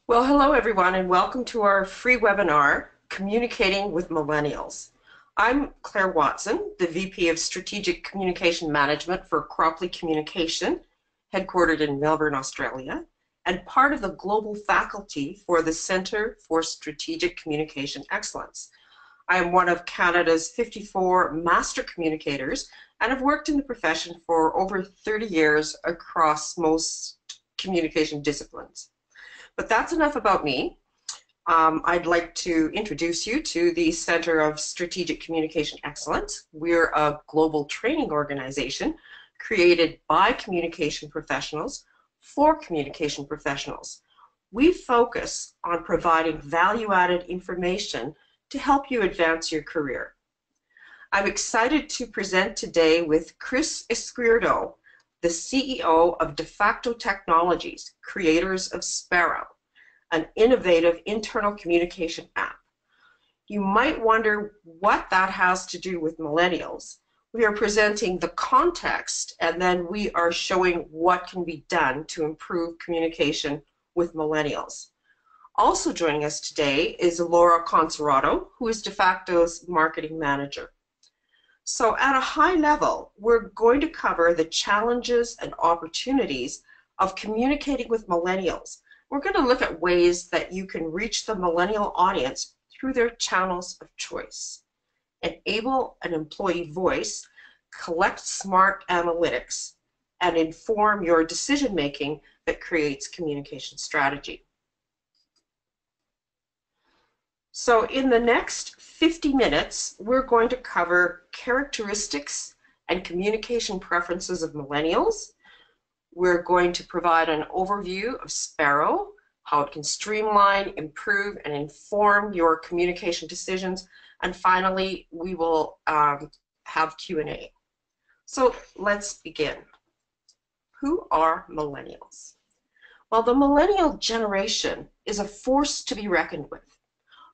Well, hello everyone, and welcome to our free webinar, Communicating with Millennials. I'm Claire Watson, the VP of Strategic Communication Management for Cropley Communication, headquartered in Melbourne, Australia, and part of the global faculty for the Centre for Strategic Communication Excellence. I am one of Canada's 54 master communicators and have worked in the profession for over 30 years across most communication disciplines. But that's enough about me. I'd like to introduce you to the Center of Strategic Communication Excellence. We're a global training organization created by communication professionals for communication professionals. We focus on providing value-added information to help you advance your career. I'm excited to present today with Chris Izquierdo, the CEO of DevFacto Technologies, creators of Sparrow, an innovative internal communication app. You might wonder what that has to do with millennials. We are presenting the context, and then we are showing what can be done to improve communication with millennials. Also joining us today is Laura Conserato, who is DevFacto's marketing manager. So at a high level, we're going to cover the challenges and opportunities of communicating with millennials. We're going to look at ways that you can reach the millennial audience through their channels of choice. Enable an employee voice, collect smart analytics, and inform your decision-making that creates communication strategy. So in the next 50 minutes, we're going to cover characteristics and communication preferences of millennials. We're going to provide an overview of Sparrow, how it can streamline, improve, and inform your communication decisions. And finally, we will have Q&A. So let's begin. Who are millennials? Well, the millennial generation is a force to be reckoned with.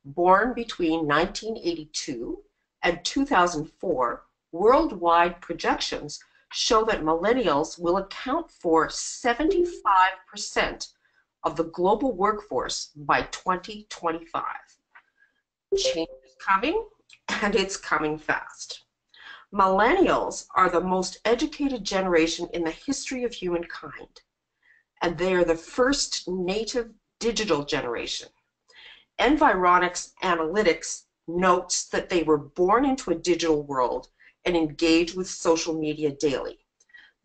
Born between 1982 and 2004, worldwide projections show that millennials will account for 75% of the global workforce by 2025. Change is coming, and it's coming fast. Millennials are the most educated generation in the history of humankind, and they are the first native digital generation. Environics Analytics notes that they were born into a digital world and engage with social media daily.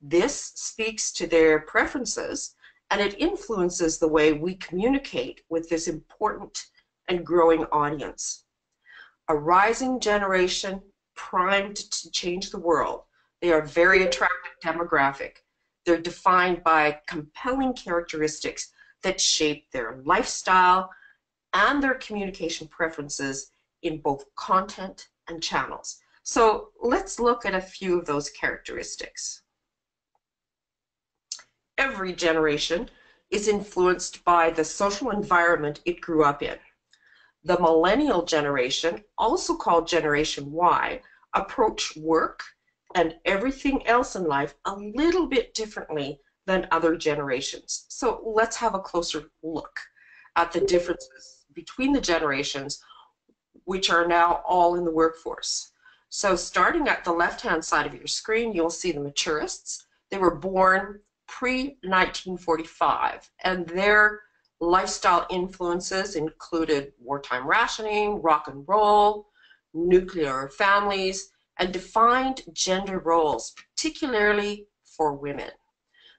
This speaks to their preferences, and it influences the way we communicate with this important and growing audience. A rising generation primed to change the world. They are a very attractive demographic. They're defined by compelling characteristics that shape their lifestyle and their communication preferences in both content and channels. So let's look at a few of those characteristics. Every generation is influenced by the social environment it grew up in. The millennial generation, also called Generation Y, approach work and everything else in life a little bit differently than other generations. So let's have a closer look at the differences between the generations, which are now all in the workforce. So starting at the left-hand side of your screen, you'll see the maturists. They were born pre-1945, and their lifestyle influences included wartime rationing, rock and roll, nuclear families, and defined gender roles, particularly for women.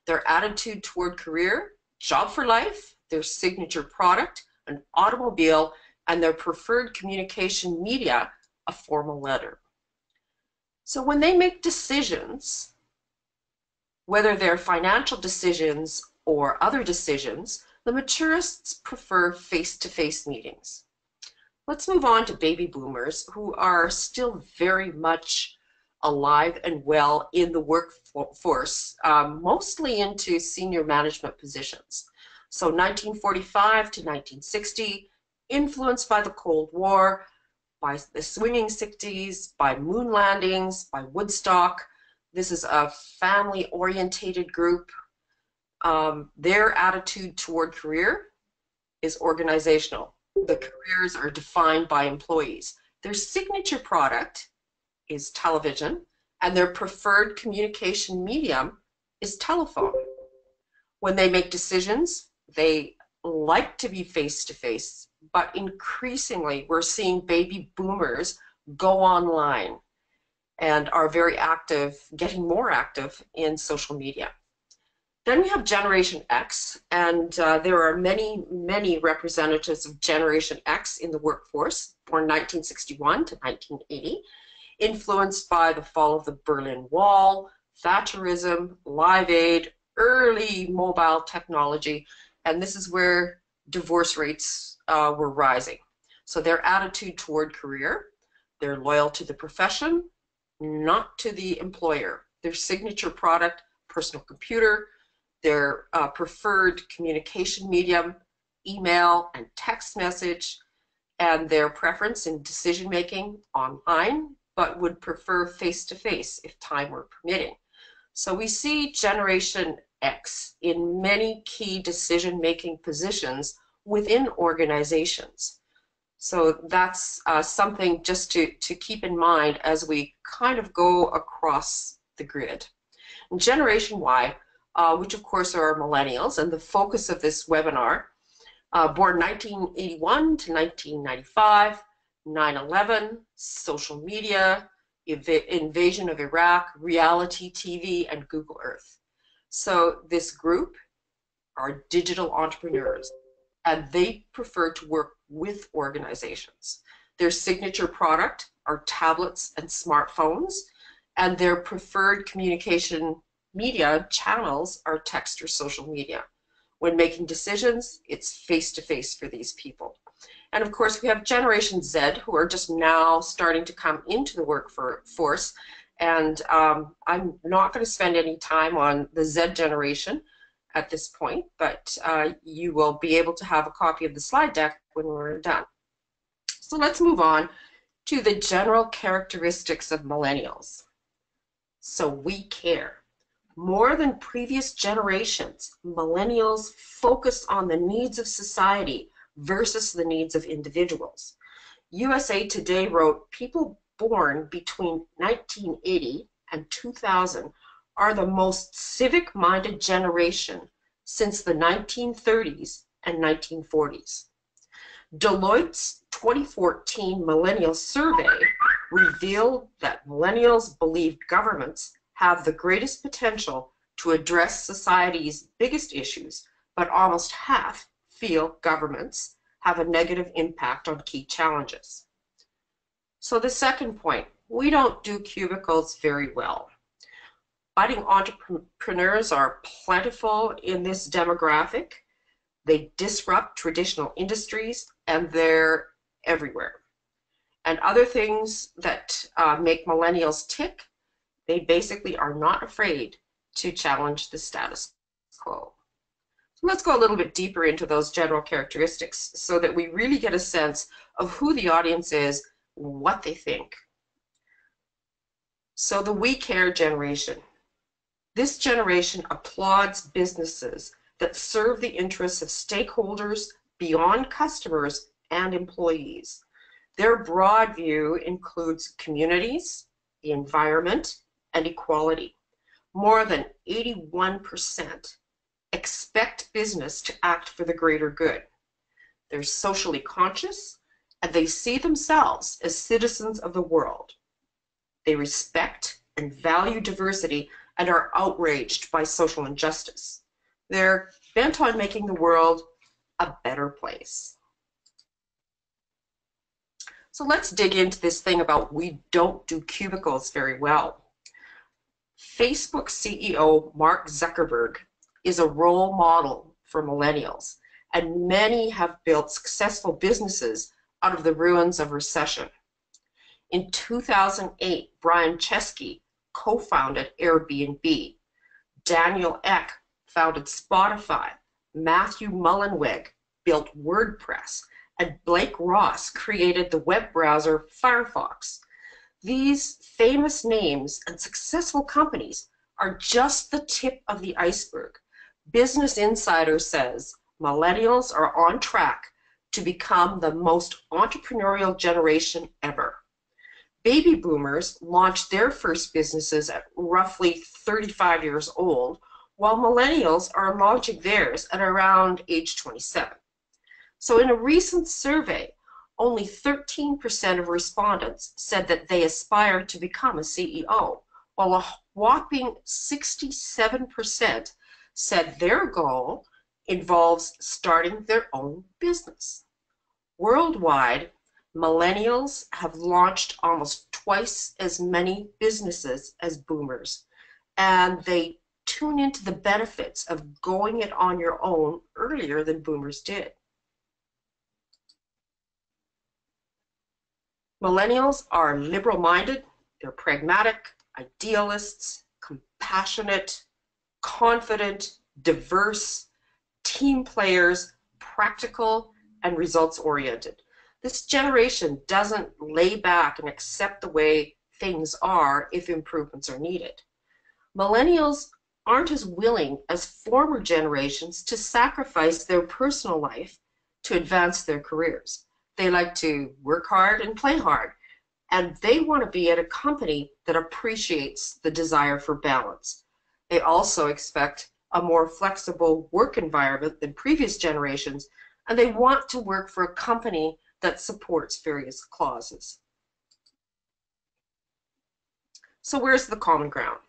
Their attitude toward career, job for life, their signature product, an automobile, and their preferred communication media, a formal letter. So when they make decisions, whether they're financial decisions or other decisions, the maturists prefer face-to-face meetings. Let's move on to baby boomers, who are still very much alive and well in the workforce, mostly into senior management positions. So 1945 to 1960, influenced by the Cold War, by the swinging 60s, by moon landings, by Woodstock. This is a family-orientated group. Their attitude toward career, is organizational. The careers are defined by employees. Their signature product is television, and their preferred communication medium is telephone. When they make decisions, they like to be face-to-face, but increasingly we're seeing baby boomers go online and are very active, getting more active in social media. Then we have Generation X, and there are many, many representatives of Generation X in the workforce, born 1961 to 1980, influenced by the fall of the Berlin Wall, Thatcherism, Live Aid, early mobile technology, and this is where divorce rates were rising. So their attitude toward career, they're loyal to the profession, not to the employer. Their signature product, personal computer, their preferred communication medium, email and text message, and their preference in decision-making online, but would prefer face-to-face if time were permitting. So we see Generation X in many key decision-making positions within organizations. So that's something just to keep in mind as we kind of go across the grid. And Generation Y, which of course are millennials, and the focus of this webinar, born 1981 to 1995, 9/11, social media, invasion of Iraq, reality TV, and Google Earth. So this group are digital entrepreneurs, and they prefer to work with organizations. Their signature product are tablets and smartphones, and their preferred communication media channels are text or social media. When making decisions, it's face-to-face for these people. And of course, we have Generation Z, who are just now starting to come into the workforce. And I'm not going to spend any time on the Z generation at this point, but you will be able to have a copy of the slide deck when we're done. So let's move on to the general characteristics of millennials. So we care. More than previous generations, millennials focus on the needs of society versus the needs of individuals. USA Today wrote, people born between 1980 and 2000 are the most civic-minded generation since the 1930s and 1940s. Deloitte's 2014 Millennial Survey revealed that millennials believe governments have the greatest potential to address society's biggest issues, but almost half feel governments have a negative impact on key challenges. So the second point, we don't do cubicles very well. Budding entrepreneurs are plentiful in this demographic. They disrupt traditional industries, and they're everywhere. And other things that make millennials tick, they basically are not afraid to challenge the status quo. So let's go a little bit deeper into those general characteristics so that we really get a sense of who the audience is, what they think. So the we care generation. This generation applauds businesses that serve the interests of stakeholders beyond customers and employees. Their broad view includes communities, the environment, and equality. More than 81% expect business to act for the greater good. They're socially conscious, and they see themselves as citizens of the world. They respect and value diversity and are outraged by social injustice. They're bent on making the world a better place. So let's dig into this thing about we don't do cubicles very well. Facebook CEO Mark Zuckerberg is a role model for millennials, and many have built successful businesses out of the ruins of recession. In 2008, Brian Chesky co-founded Airbnb. Daniel Ek founded Spotify. Matthew Mullenweg built WordPress. And Blake Ross created the web browser Firefox. These famous names and successful companies are just the tip of the iceberg. Business Insider says Millennials are on track to become the most entrepreneurial generation ever. Baby boomers launched their first businesses at roughly 35 years old, while millennials are launching theirs at around age 27. So in a recent survey, only 13% of respondents said that they aspire to become a CEO, while a whopping 67% said their goal involves starting their own business. Worldwide, millennials have launched almost twice as many businesses as boomers, and they tune into the benefits of going it on your own earlier than boomers did. Millennials are liberal-minded, they're pragmatic, idealists, compassionate, confident, diverse, team players, practical, and results-oriented. This generation doesn't lay back and accept the way things are if improvements are needed. Millennials aren't as willing as former generations to sacrifice their personal life to advance their careers. They like to work hard and play hard, and they want to be at a company that appreciates the desire for balance. They also expect a more flexible work environment than previous generations, and they want to work for a company that supports various clauses. So where's the common ground?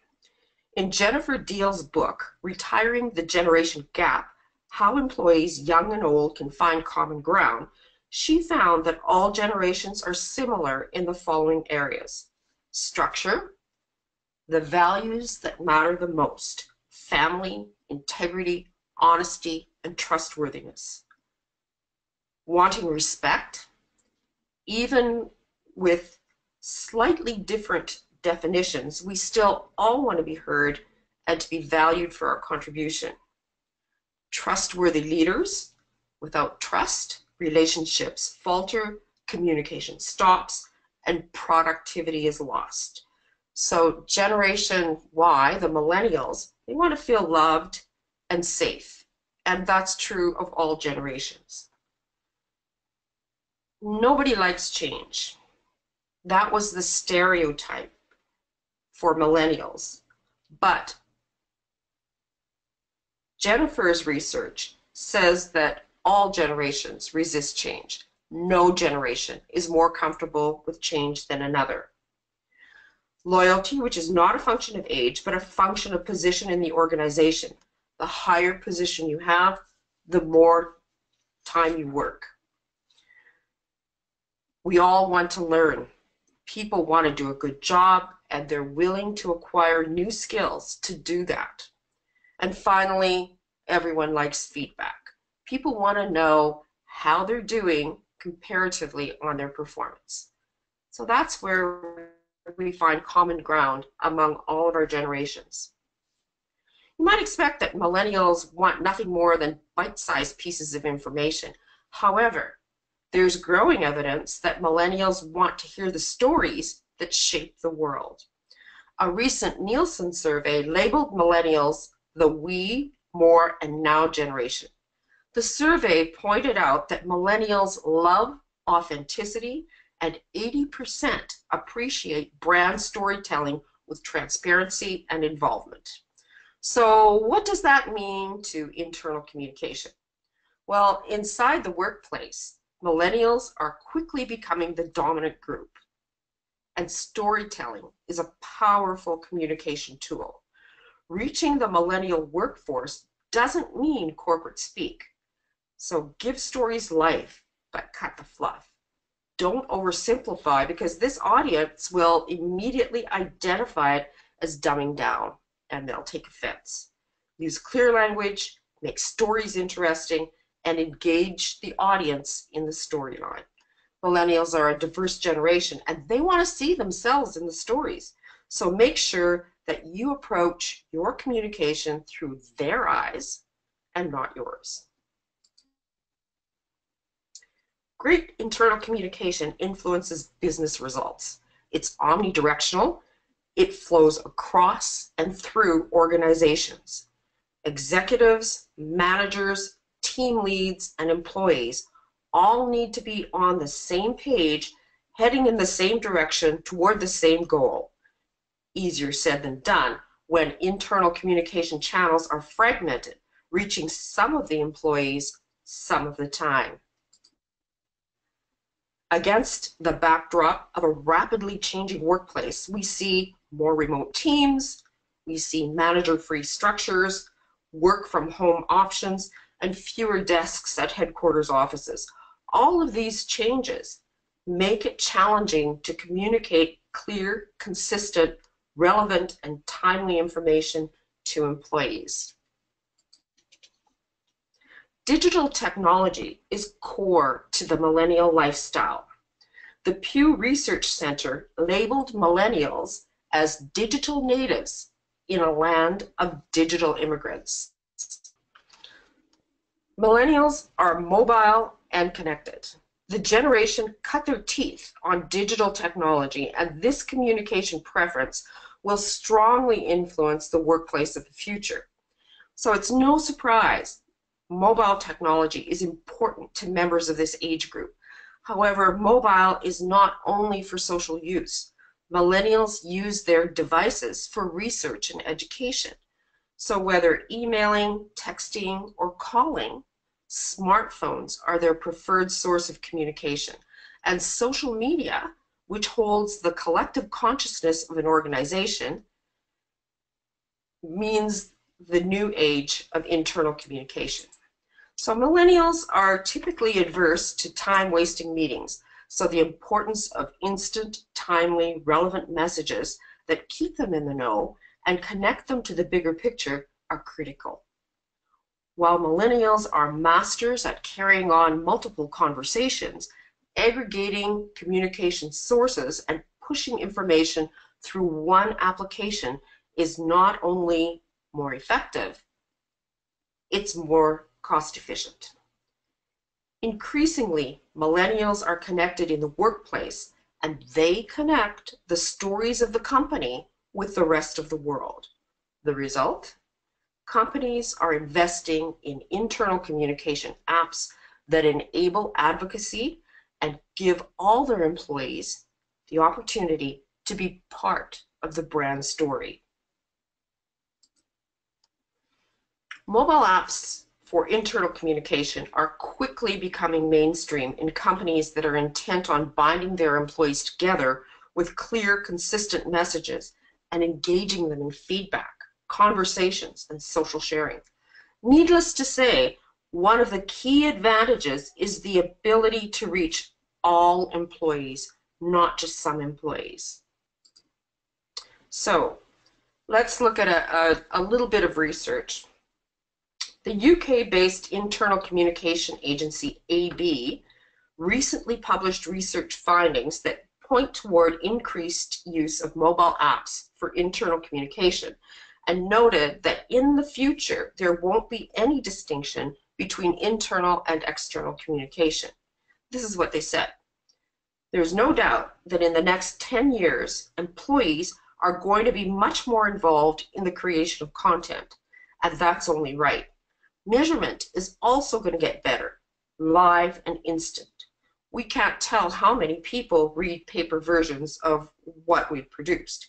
In Jennifer Deal's book, Retiring the Generation Gap, How Employees Young and Old Can Find Common Ground, she found that all generations are similar in the following areas: structure, the values that matter the most, family, integrity, honesty, and trustworthiness. Wanting respect, even with slightly different definitions, we still all want to be heard and to be valued for our contribution. Trustworthy leaders. Without trust, relationships falter, communication stops, and productivity is lost. So Generation Y, the millennials, they want to feel loved and safe, and that's true of all generations. Nobody likes change. That was the stereotype for millennials. But Jennifer's research says that all generations resist change. No generation is more comfortable with change than another. Loyalty, which is not a function of age, but a function of position in the organization. The higher position you have, the more time you work. We all want to learn. People want to do a good job, and they're willing to acquire new skills to do that. And finally, everyone likes feedback. People want to know how they're doing comparatively on their performance. So that's where we find common ground among all of our generations. You might expect that millennials want nothing more than bite-sized pieces of information. However, there's growing evidence that millennials want to hear the stories that shape the world. A recent Nielsen survey labeled millennials the we, more, and now generation. The survey pointed out that millennials love authenticity, and 80% appreciate brand storytelling with transparency and involvement. So what does that mean to internal communication? Well, inside the workplace, millennials are quickly becoming the dominant group, and storytelling is a powerful communication tool. Reaching the millennial workforce doesn't mean corporate speak. So give stories life, but cut the fluff. Don't oversimplify, because this audience will immediately identify it as dumbing down, and they'll take offense. Use clear language, make stories interesting, and engage the audience in the storyline. Millennials are a diverse generation, and they want to see themselves in the stories. So make sure that you approach your communication through their eyes and not yours. Great internal communication influences business results. It's omnidirectional. It flows across and through organizations. Executives, managers, team leads, and employees all need to be on the same page, heading in the same direction toward the same goal. Easier said than done when internal communication channels are fragmented, reaching some of the employees some of the time. Against the backdrop of a rapidly changing workplace, we see more remote teams, we see manager-free structures, work from home options, and fewer desks at headquarters offices. All of these changes make it challenging to communicate clear, consistent, relevant, and timely information to employees. Digital technology is core to the millennial lifestyle. The Pew Research Center labeled millennials as digital natives in a land of digital immigrants. Millennials are mobile and connected. The generation cut their teeth on digital technology, and this communication preference will strongly influence the workplace of the future. So it's no surprise mobile technology is important to members of this age group. However, mobile is not only for social use. Millennials use their devices for research and education. So whether emailing, texting, or calling, smartphones are their preferred source of communication. And social media, which holds the collective consciousness of an organization, means the new age of internal communication. So millennials are typically adverse to time-wasting meetings, so the importance of instant, timely, relevant messages that keep them in the know and connect them to the bigger picture are critical. While millennials are masters at carrying on multiple conversations, aggregating communication sources and pushing information through one application is not only more effective, it's more cost efficient. Increasingly, millennials are connected in the workplace, and they connect the stories of the company with the rest of the world. The result? Companies are investing in internal communication apps that enable advocacy and give all their employees the opportunity to be part of the brand story. Mobile apps for internal communication are quickly becoming mainstream in companies that are intent on binding their employees together with clear, consistent messages and engaging them in feedback, conversations, and social sharing. Needless to say, one of the key advantages is the ability to reach all employees, not just some employees. So let's look at a little bit of research. The UK-based internal communication agency AB recently published research findings that point toward increased use of mobile apps for internal communication and noted that in the future there won't be any distinction between internal and external communication. This is what they said. There's no doubt that in the next 10 years, employees are going to be much more involved in the creation of content, and that's only right. Measurement is also going to get better, live and instant. We can't tell how many people read paper versions of what we've produced.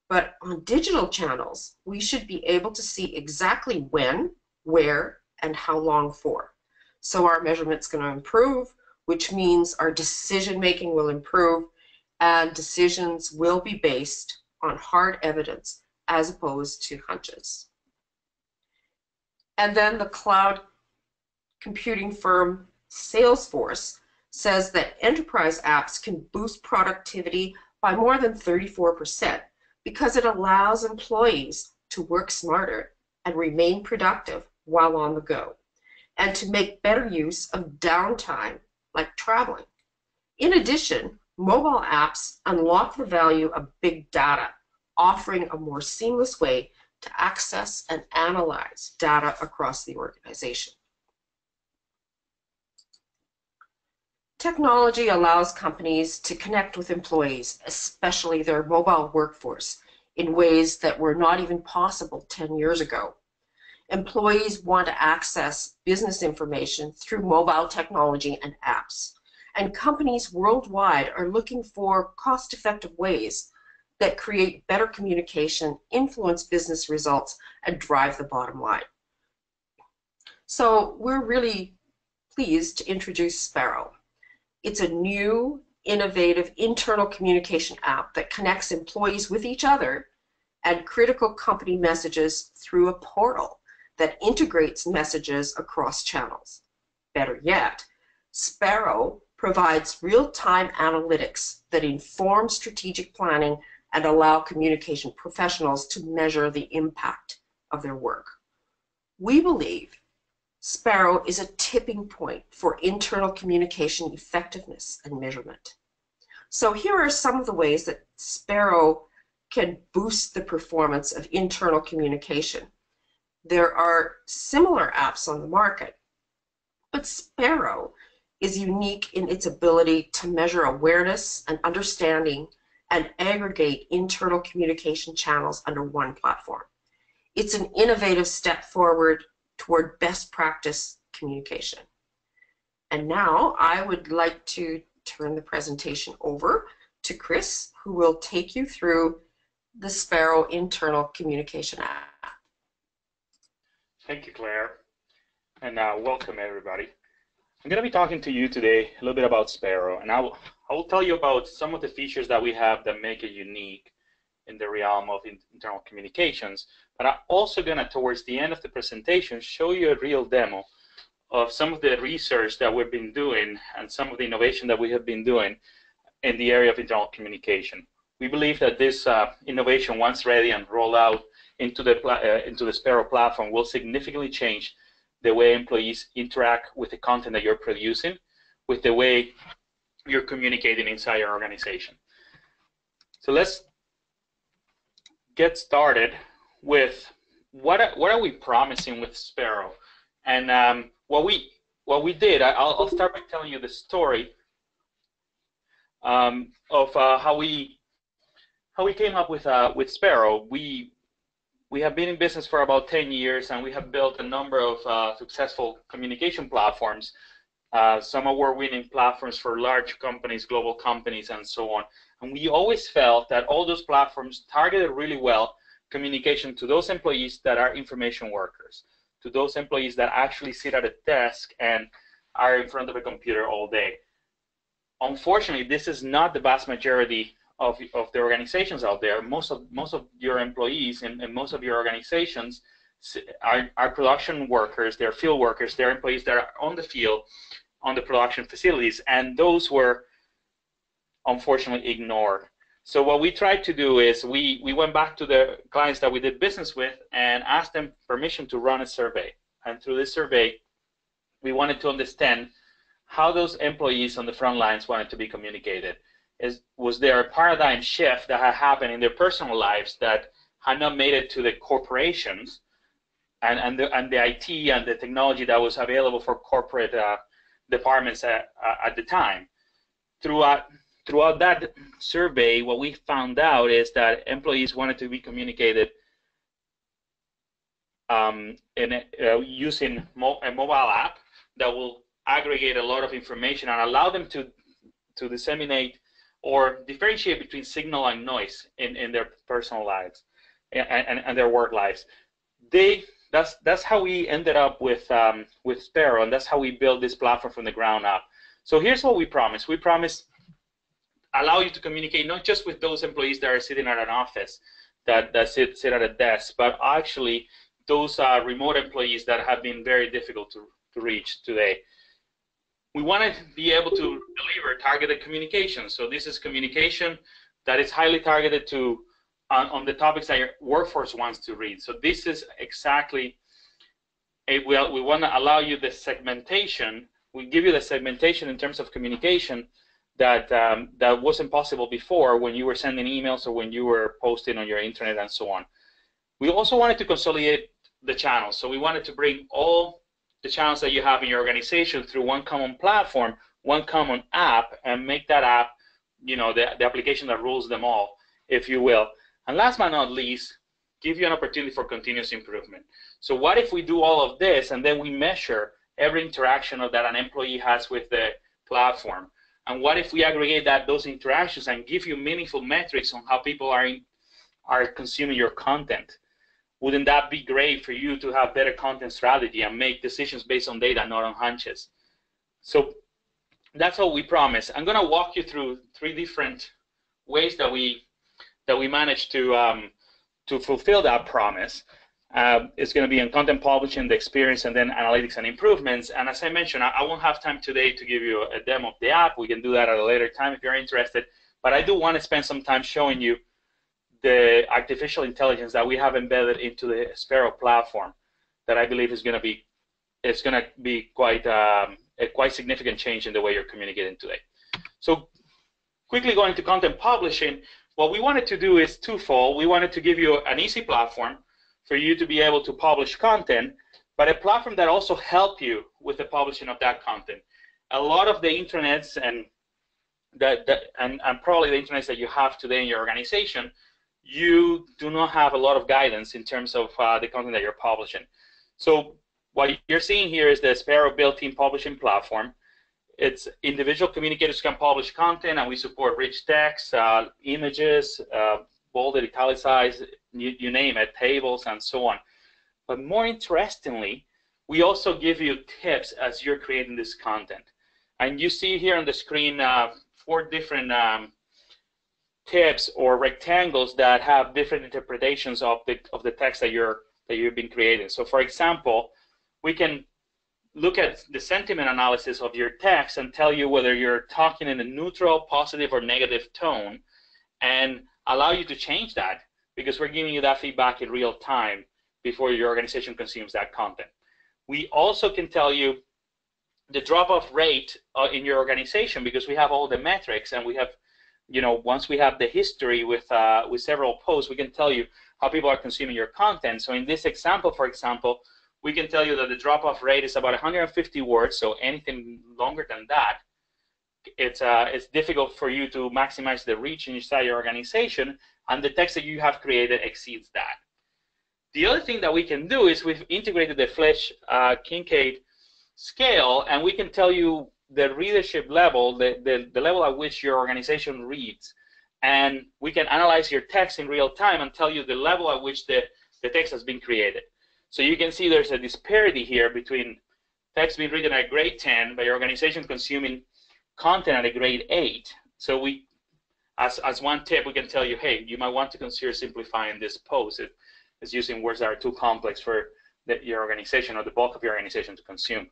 But on digital channels, we should be able to see exactly when, where, and how long for. So our measurement's going to improve, which means our decision-making will improve, and decisions will be based on hard evidence as opposed to hunches. And then the cloud computing firm Salesforce says that enterprise apps can boost productivity by more than 34% because it allows employees to work smarter and remain productive while on the go, and to make better use of downtime like traveling. In addition, mobile apps unlock the value of big data, offering a more seamless way to access and analyze data across the organization. Technology allows companies to connect with employees, especially their mobile workforce, in ways that were not even possible 10 years ago. Employees want to access business information through mobile technology and apps. And companies worldwide are looking for cost-effective ways that create better communication, influence business results, and drive the bottom line. So we're really pleased to introduce Sparrow. It's a new, innovative internal communication app that connects employees with each other and critical company messages through a portal that integrates messages across channels. Better yet, Sparrow provides real-time analytics that inform strategic planning and allow communication professionals to measure the impact of their work. We believe Sparrow is a tipping point for internal communication effectiveness and measurement. So here are some of the ways that Sparrow can boost the performance of internal communication. There are similar apps on the market, but Sparrow is unique in its ability to measure awareness and understanding and aggregate internal communication channels under one platform. It's an innovative step forward toward best practice communication. And now I would like to turn the presentation over to Chris, who will take you through the Sparrow internal communication app. Thank you, Claire, and welcome everybody. I'm going to be talking to you today a little bit about Sparrow, and I will tell you about some of the features that we have that make it unique in the realm of internal communications. But I'm also going to, towards the end of the presentation, show you a real demo of some of the research that we've been doing and some of the innovation that we have been doing in the area of internal communication. We believe that this innovation, once ready and rolled out into the Sparrow platform, will significantly change the way employees interact with the content that you're producing, with the way you're communicating inside your organization. So let's get started with what are we promising with Sparrow, and what we did. I'll start by telling you the story of how we came up with Sparrow. We have been in business for about 10 years, and we have built a number of successful communication platforms, some award-winning platforms for large companies, global companies, and so on. And we always felt that all those platforms targeted really well communication to those employees that are information workers, to those employees that actually sit at a desk and are in front of a computer all day. Unfortunately, this is not the vast majority of the organizations out there. Most of your employees and most of your organizations are production workers, they're field workers, they're employees that are on the field, on the production facilities, and those were unfortunately ignored. So what we tried to do is we went back to the clients that we did business with and asked them permission to run a survey. And through this survey, we wanted to understand how those employees on the front lines wanted to be communicated. Was there a paradigm shift that had happened in their personal lives that had not made it to the corporations and the IT and the technology that was available for corporate departments at the time? Throughout that survey, what we found out is that employees wanted to be communicated using a mobile app that will aggregate a lot of information and allow them to disseminate or differentiate between signal and noise in their personal lives and their work lives. That's how we ended up with Sparrow, and that's how we built this platform from the ground up. So here's what we promise. We promise allow you to communicate not just with those employees that are sitting at an office, that sit at a desk, but actually those remote employees that have been very difficult to reach today. We want to be able to deliver targeted communication. So this is communication that is highly targeted to on the topics that your workforce wants to read. So this is exactly we want to allow you the segmentation. We give you the segmentation in terms of communication that wasn't possible before when you were sending emails or when you were posting on your internet and so on. We also wanted to consolidate the channels. So we wanted to bring all the channels that you have in your organization through one common platform, one common app, and make that app, the application that rules them all, if you will. And last but not least, give you an opportunity for continuous improvement. So what if we do all of this and then we measure every interaction that an employee has with the platform? And what if we aggregate those interactions and give you meaningful metrics on how people are consuming your content? Wouldn't that be great for you to have better content strategy and make decisions based on data, not on hunches? So that's what we promise. I'm going to walk you through 3 different ways that we managed to fulfill that promise. It's going to be on content publishing, the experience, and then analytics and improvements. And as I mentioned, I won't have time today to give you a demo of the app. We can do that at a later time if you're interested. But I do want to spend some time showing you the artificial intelligence that we have embedded into the Sparrow platform that I believe is going to be quite a quite significant change in the way you're communicating today. So quickly going to content publishing, what we wanted to do is twofold. We wanted to give you an easy platform for you to be able to publish content, but a platform that also help you with the publishing of that content. A lot of the intranets and probably the intranets that you have today in your organization, you do not have a lot of guidance in terms of the content that you're publishing. So what you're seeing here is the Sparrow built-in publishing platform. It's individual communicators can publish content, and we support rich text, images, bolded, italicized, you name it, tables, and so on. But more interestingly, we also give you tips as you're creating this content. And you see here on the screen 4 different tips or rectangles that have different interpretations of the text that you've been creating. So for example, we can look at the sentiment analysis of your text and tell you whether you're talking in a neutral, positive, or negative tone, and allow you to change that because we're giving you that feedback in real time before your organization consumes that content. We also can tell you the drop-off rate in your organization because we have all the metrics, and we have, once we have the history with several posts, we can tell you how people are consuming your content. So in this example, for example, we can tell you that the drop-off rate is about 150 words, so anything longer than that, it's difficult for you to maximize the reach inside your organization, and the text that you have created exceeds that. The other thing that we can do is we've integrated the Flesch Kincaid scale, and we can tell you the readership level, the level at which your organization reads, and we can analyze your text in real time and tell you the level at which the text has been created. So you can see there's a disparity here between text being written at grade 10 by your organization consuming content at a grade 8. So we, as one tip, we can tell you, hey, you might want to consider simplifying this post. It's using words that are too complex for your organization or the bulk of your organization to consume.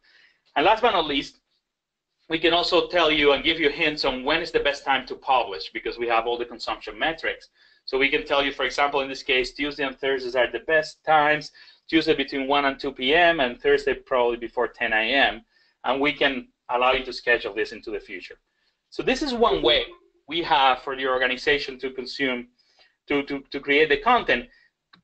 And last but not least, we can also tell you and give you hints on when is the best time to publish because we have all the consumption metrics. So we can tell you, for example, in this case, Tuesday and Thursdays are the best times, Tuesday between 1 and 2 p.m., and Thursday probably before 10 a.m., and we can allow you to schedule this into the future. So this is one way we have for your organization to consume, to create the content,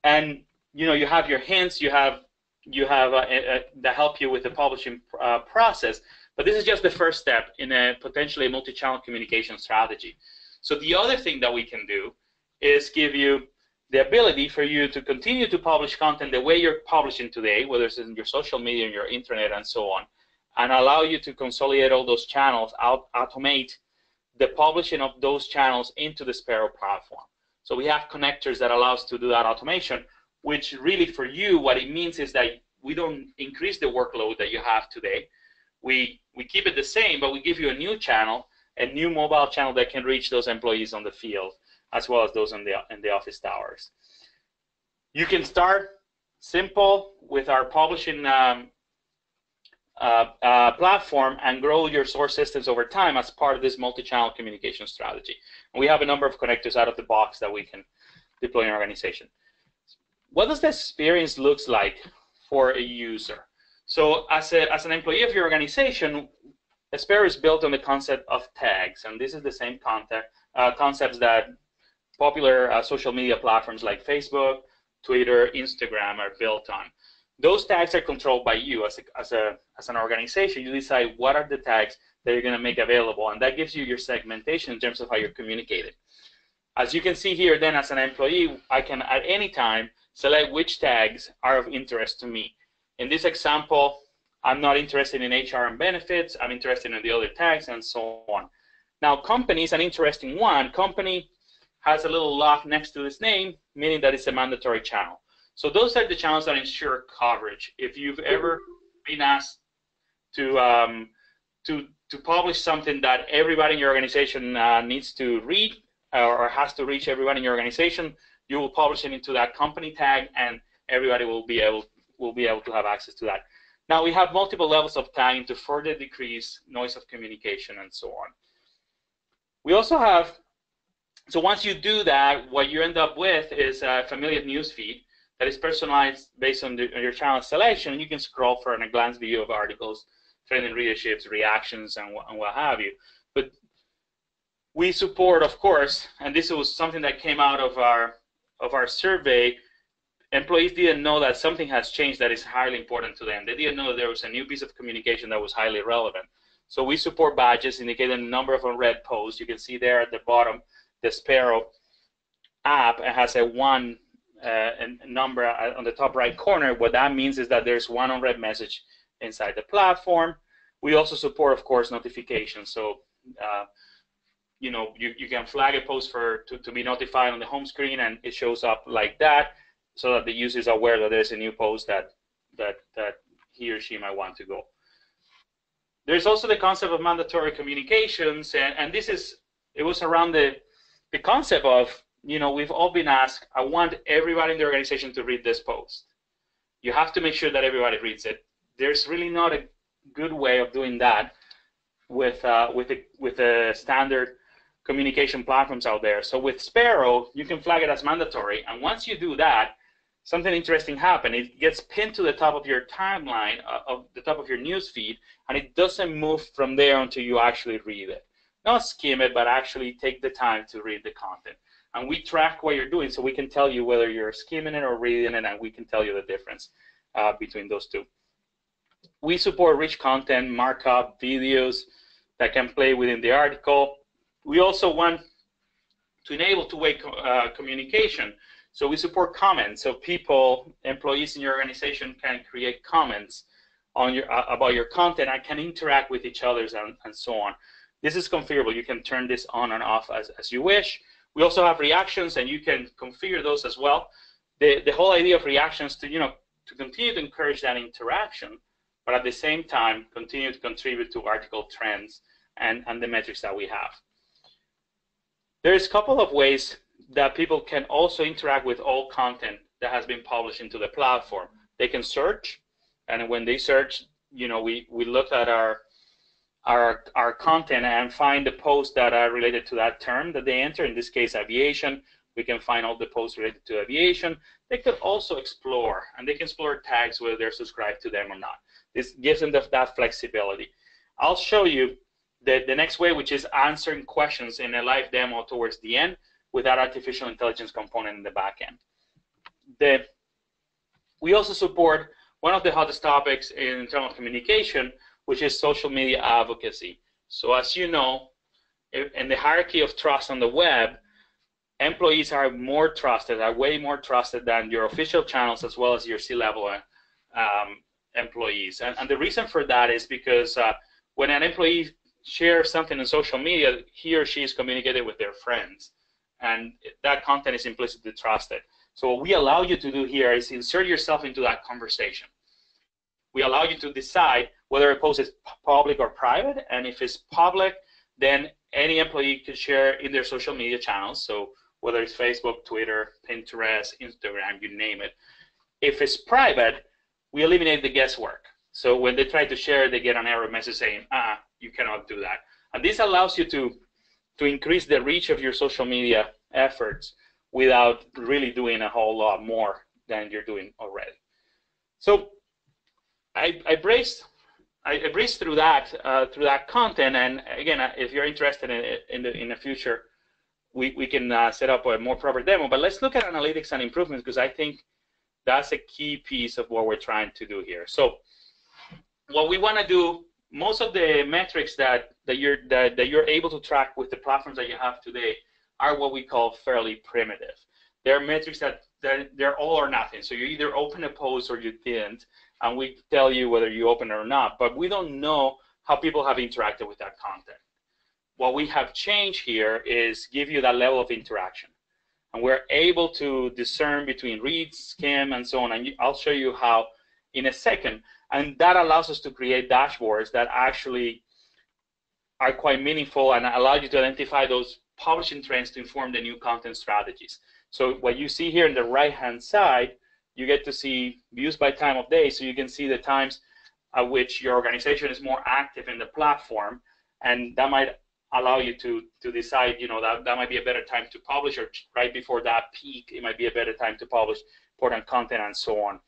and you have your hints, you have that help you with the publishing process, but this is just the first step in a potentially multi-channel communication strategy. So the other thing that we can do is give you the ability for you to continue to publish content the way you're publishing today, whether it's in your social media, your intranet, and so on, and allow you to consolidate all those channels, automate the publishing of those channels into the Sparrow platform. So we have connectors that allow us to do that automation, which really for you, what it means is that we don't increase the workload that you have today. We keep it the same, but we give you a new channel, a new mobile channel that can reach those employees on the field, as well as those in the office towers. You can start simple with our publishing platform and grow your source systems over time as part of this multi-channel communication strategy. And we have a number of connectors out of the box that we can deploy in our organization. What does the experience look like for a user? So as an employee of your organization, Sparrow is built on the concept of tags, and this is the same concepts that popular social media platforms like Facebook, Twitter, Instagram are built on. Those tags are controlled by you as an organization. You decide what are the tags that you're going to make available, and that gives you your segmentation in terms of how you're communicating. As you can see here, then as an employee, I can at any time select which tags are of interest to me. In this example, I'm not interested in HR and benefits, I'm interested in the other tags, and so on. Now, company is an interesting one. Company has a little lock next to its name, meaning that it's a mandatory channel. So those are the channels that ensure coverage. If you've ever been asked to publish something that everybody in your organization needs to read or has to reach everybody in your organization, you will publish it into that company tag, and everybody will be able to have access to that. Now, we have multiple levels of tagging to further decrease noise of communication and so on. We also have, so once you do that, what you end up with is a familiar news feed that is personalized based on your channel selection. You can scroll for a glance view of articles, trending readerships, reactions, and what have you. But we support, of course, and this was something that came out of our survey. Employees didn't know that something has changed that is highly important to them. They didn't know that there was a new piece of communication that was highly relevant. So we support badges indicating the number of unread posts. You can see there at the bottom, the Sparrow app, it has a 1 number on the top right corner. What that means is that there's one unread message inside the platform. We also support, of course, notifications. So you know, you can flag a post to be notified on the home screen, and it shows up like that, so that the user is aware that there's a new post that he or she might want to go. There's also the concept of mandatory communications, and it was around the concept of, you know, we've all been asked, I want everybody in the organization to read this post. You have to make sure that everybody reads it. There's really not a good way of doing that with the standard communication platforms out there. So with Sparrow, you can flag it as mandatory, and once you do that, something interesting happens. It gets pinned to the top of your timeline, of the top of your news feed, and it doesn't move from there until you actually read it. Not skim it, but actually take the time to read the content. And we track what you're doing, so we can tell you whether you're skimming it or reading it, and we can tell you the difference between those two. We support rich content, markup, videos that can play within the article. We also want to enable two-way communication. So we support comments. So people, employees in your organization can create comments on about your content and can interact with each other and so on. This is configurable. You can turn this on and off as you wish. We also have reactions, and you can configure those as well. The whole idea of reactions to continue to encourage that interaction, but at the same time continue to contribute to article trends and the metrics that we have. There's a couple of ways that people can also interact with all content that has been published into the platform. They can search, and when they search, you know, we look at our content and find the posts that are related to that term that they enter. In this case, aviation. We can find all the posts related to aviation. They could also explore, and they can explore tags whether they're subscribed to them or not. This gives them that flexibility. I'll show you the next way, which is answering questions in a live demo towards the end with that artificial intelligence component in the back end. We also support one of the hottest topics in internal communication, which is social media advocacy. So as you know, in the hierarchy of trust on the web, employees are more trusted, are way more trusted than your official channels as well as your C-level employees. And the reason for that is because when an employee shares something on social media, he or she is communicating with their friends, and that content is implicitly trusted. So what we allow you to do here is insert yourself into that conversation. We allow you to decide whether a post is public or private, and if it's public, then any employee can share in their social media channels, so whether it's Facebook, Twitter, Pinterest, Instagram, you name it. If it's private, we eliminate the guesswork. So when they try to share, they get an error message saying, you cannot do that. And this allows you to increase the reach of your social media efforts without really doing a whole lot more than you're doing already. So I breezed through that content, and again, if you're interested in the future, we can set up a more proper demo. But let's look at analytics and improvements, because I think that's a key piece of what we're trying to do here. So what we want to do, most of the metrics that you're able to track with the platforms that you have today are what we call fairly primitive. They're metrics that they're all or nothing. So you either open a post or you didn't, and we tell you whether you open it or not, but we don't know how people have interacted with that content. What we have changed here is give you that level of interaction. And we're able to discern between read, skim, and so on. And I'll show you how in a second. And that allows us to create dashboards that actually are quite meaningful and allow you to identify those publishing trends to inform the new content strategies. So what you see here on the right-hand side, you get to see views by time of day, so you can see the times at which your organization is more active in the platform, and that might allow you to decide, that might be a better time to publish, or right before that peak, it might be a better time to publish important content, and so on.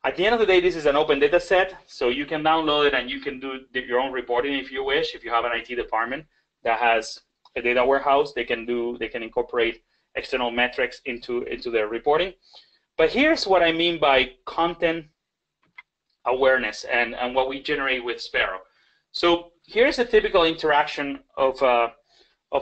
At the end of the day, this is an open data set, so you can download it and you can do your own reporting if you wish. If you have an IT department that has a data warehouse, they can incorporate external metrics into their reporting. But here's what I mean by content awareness and what we generate with Sparrow. So here's a typical interaction of a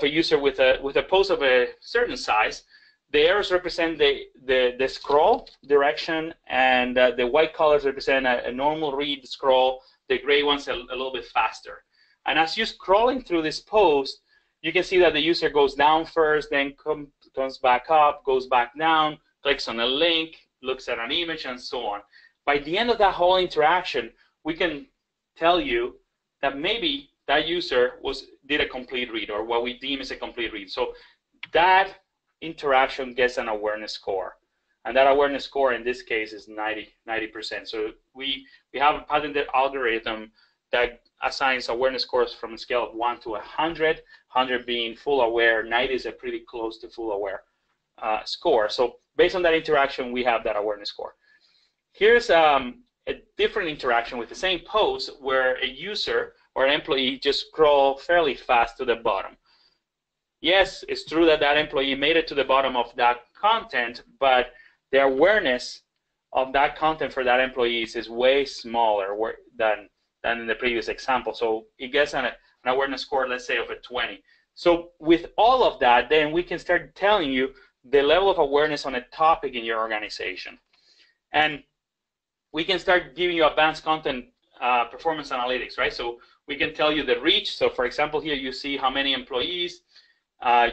user with a post of a certain size. The arrows represent the scroll direction, and the white colors represent a normal read scroll. The gray one's a little bit faster. And as you're scrolling through this post, you can see that the user goes down first, then comes back up, goes back down, clicks on a link, looks at an image, and so on. By the end of that whole interaction, we can tell you that maybe that user did a complete read, or what we deem as a complete read. So that interaction gets an awareness score, and that awareness score in this case is 90%. So we have a patented algorithm that assigns awareness scores from a scale of 1 to 100, 100 being full aware, 90 is a pretty close to full aware score. So based on that interaction, we have that awareness score. Here's a different interaction with the same post where a user or an employee just scroll fairly fast to the bottom. Yes, it's true that that employee made it to the bottom of that content, but the awareness of that content for that employee is way smaller than in the previous example. So it gets an awareness score, let's say, of a 20. So with all of that, then we can start telling you the level of awareness on a topic in your organization. And we can start giving you advanced content performance analytics, right? So we can tell you the reach. So for example, here you see how many employees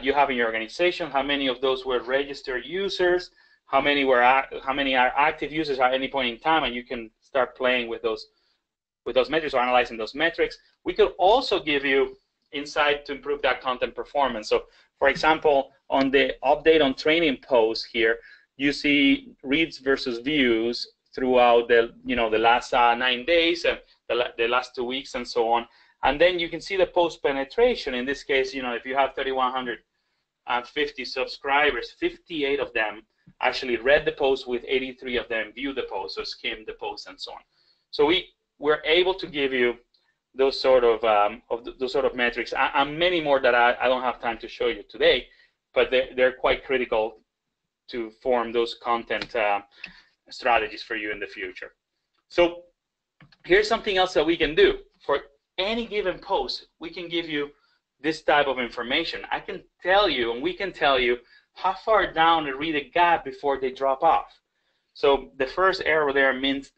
you have in your organization, how many of those were registered users, how many are active users at any point in time, and you can start playing with those metrics or analyzing those metrics. We could also give you insight to improve that content performance. So for example, on the update on training post here, you see reads versus views throughout the last 9 days and the last 2 weeks and so on. And then you can see the post penetration. In this case, if you have 3,150 subscribers, 58 of them actually read the post, with 83 of them viewed the post, so skimmed the post and so on. So we're able to give you those sort of metrics and many more that I don't have time to show you today, but they're quite critical to form those content strategies for you in the future. So here's something else that we can do. For any given post, we can give you this type of information. I can tell you, and we can tell you, how far down the reader got before they drop off. So the first arrow there means,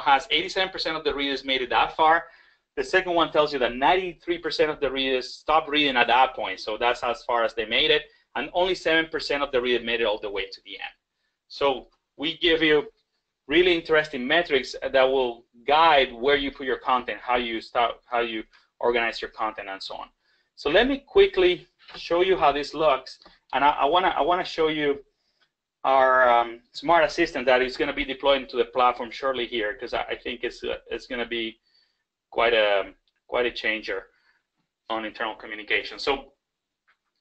has 87% of the readers made it that far. The second one tells you that 93% of the readers stopped reading at that point, so that's as far as they made it, and only 7% of the readers made it all the way to the end. So we give you really interesting metrics that will guide where you put your content, how you organize your content, and so on. So let me quickly show you how this looks, and I want to show you our smart assistant that is going to be deployed into the platform shortly here, because I think it's going to be quite a changer on internal communication. So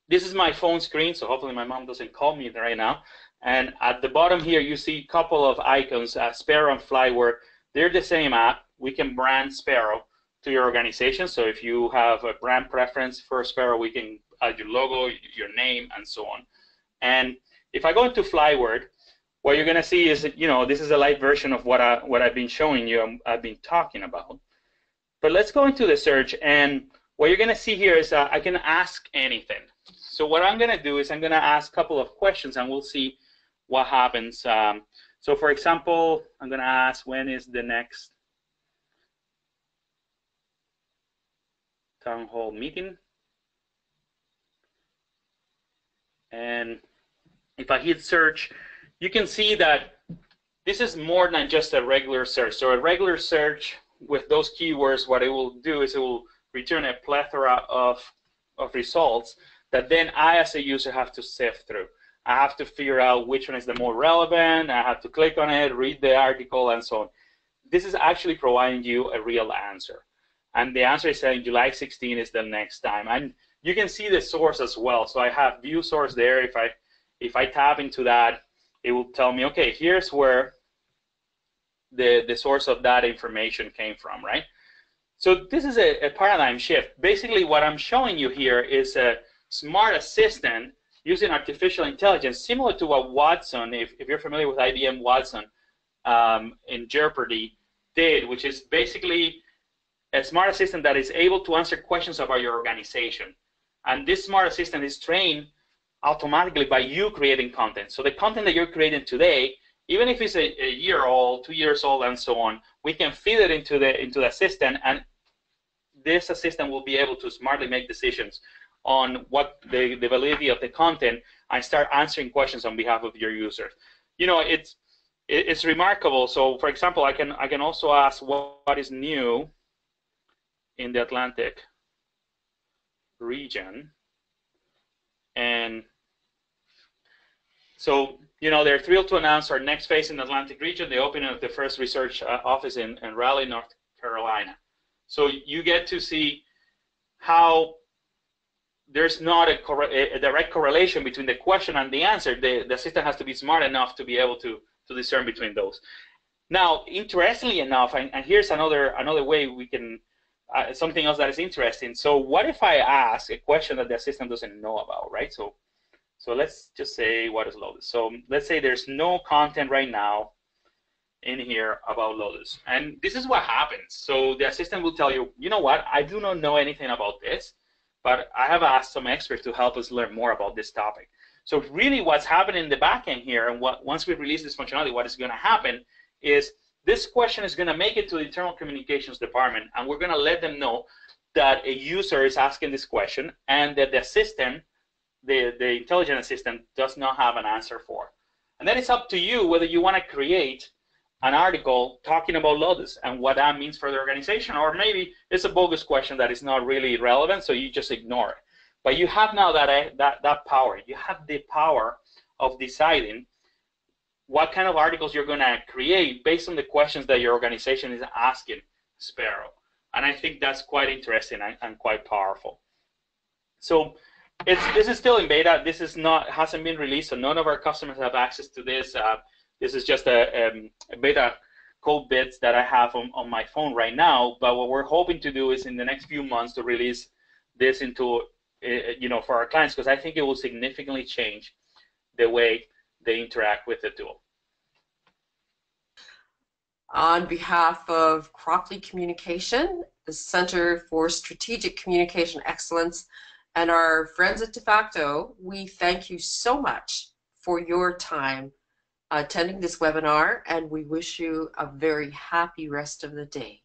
this is my phone screen, so hopefully my mom doesn't call me right now. And at the bottom here, you see a couple of icons, Sparrow and FlyWord. They're the same app. We can brand Sparrow to your organization. So if you have a brand preference for Sparrow, we can add your logo, your name, and so on. And if I go into FlyWord, what you're going to see is, this is a light version of what I've been showing you, I've been talking about. But let's go into the search, and what you're going to see here is I can ask anything. So what I'm going to do is I'm going to ask a couple of questions, and we'll see what happens. So for example, I'm going to ask, when is the next town hall meeting? And if I hit search, you can see that this is more than just a regular search. So a regular search with those keywords, what it will do is it will return a plethora of results that then I, as a user, have to sift through. I have to figure out which one is the more relevant. I have to click on it, read the article, and so on. This is actually providing you a real answer. And the answer is saying July 16 is the next time. And you can see the source as well. So I have view source there. If I tap into that, it will tell me, okay, here's where the source of that information came from, right? So this is a paradigm shift. Basically, what I'm showing you here is a smart assistant using artificial intelligence, similar to what Watson, if you're familiar with IBM Watson in Jeopardy, did, which is basically a smart assistant that is able to answer questions about your organization. And this smart assistant is trained automatically by you creating content. So the content that you're creating today, even if it's a year old, 2 years old, and so on, we can feed it into the assistant, and this assistant will be able to smartly make decisions on what the validity of the content and start answering questions on behalf of your users. You know, it's remarkable. So, for example, I can also ask what is new in the Atlantic region, and so, you know, they're thrilled to announce our next phase in the Atlantic region, the opening of the first research office in Raleigh, North Carolina. So you get to see how there's not a direct correlation between the question and the answer. The system has to be smart enough to be able to discern between those. Now, interestingly enough, and here's another way we can, something else that is interesting. So what if I ask a question that the system doesn't know about, right? So let's just say, what is Lotus? So let's say there's no content right now in here about Lotus. And this is what happens. So the assistant will tell you, you know what, I do not know anything about this, but I have asked some experts to help us learn more about this topic. So really what's happening in the back end here, and once we release this functionality, what is going to happen is this question is going to make it to the internal communications department, and we're going to let them know that a user is asking this question and that the assistant, the intelligent assistant, does not have an answer for. And then it's up to you whether you want to create an article talking about Lotus and what that means for the organization, or maybe it's a bogus question that is not really relevant, so you just ignore it. But you have now that power. You have the power of deciding what kind of articles you're going to create based on the questions that your organization is asking Sparrow. And I think that's quite interesting and quite powerful. So this is still in beta. This is hasn't been released, so none of our customers have access to this. This is just a beta code bits that I have on my phone right now. But what we're hoping to do is in the next few months to release this into, for our clients, because I think it will significantly change the way they interact with the tool. On behalf of Cropley Communication, the Center for Strategic Communication Excellence, and our friends at DevFacto, we thank you so much for your time attending this webinar, and we wish you a very happy rest of the day.